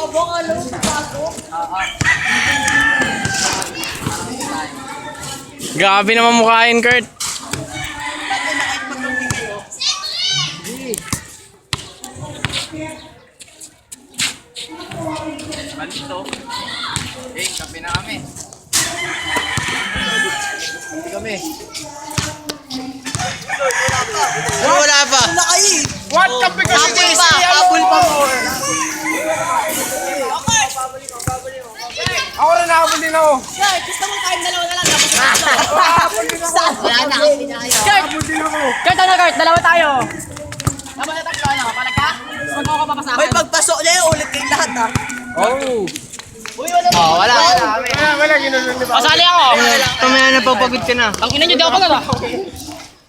Baka alam mo pasok. Grabe naman mukhain, Kurt. Malito. Eh, kape na kami. Hindi kami. Wala pa. Wala kayo eh. What? Kape kasi Apple pa. Apple pa more. Ako rin nakabul din ako. Sir, gusto mo kain dalawa na lang. Wala na kami na kayo. Nakabul din ako. Kurt, ano Kurt? Dalawa tayo. Dalawa na tayo. Ano? Palag ka? Huwag ako papasakan. May pagpasok niya yung ulit kayong lahat ha. Oh. Uy, wala. Wala. Wala, ginulong ni Pasali ako. Tumaya na papagod ka na. Ang ina nyo, di ako pagod.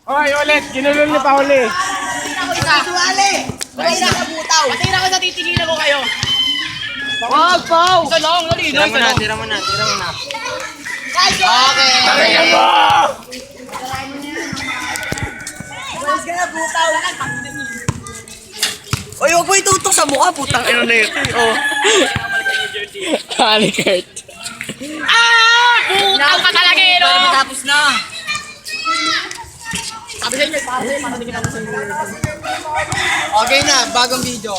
Okay, ulit. Ginulong ni Pauli. Suwali. Wala na kabutaw. Patira ko sa titigilan ko kayo. Wag, Pao. Isa lang, dali. Tira mo na. Okay. Kaya mo! Walis ka na, butaw. Uy, huwag mo itutok sa mukha, putang ina na ito. Oh. Kali, Kurt. Butang ka talaga, eh, no? Tapos na. Sabi sa inyo, para sa'yo, para tingin ako sa inyo. Okay na, bagong video.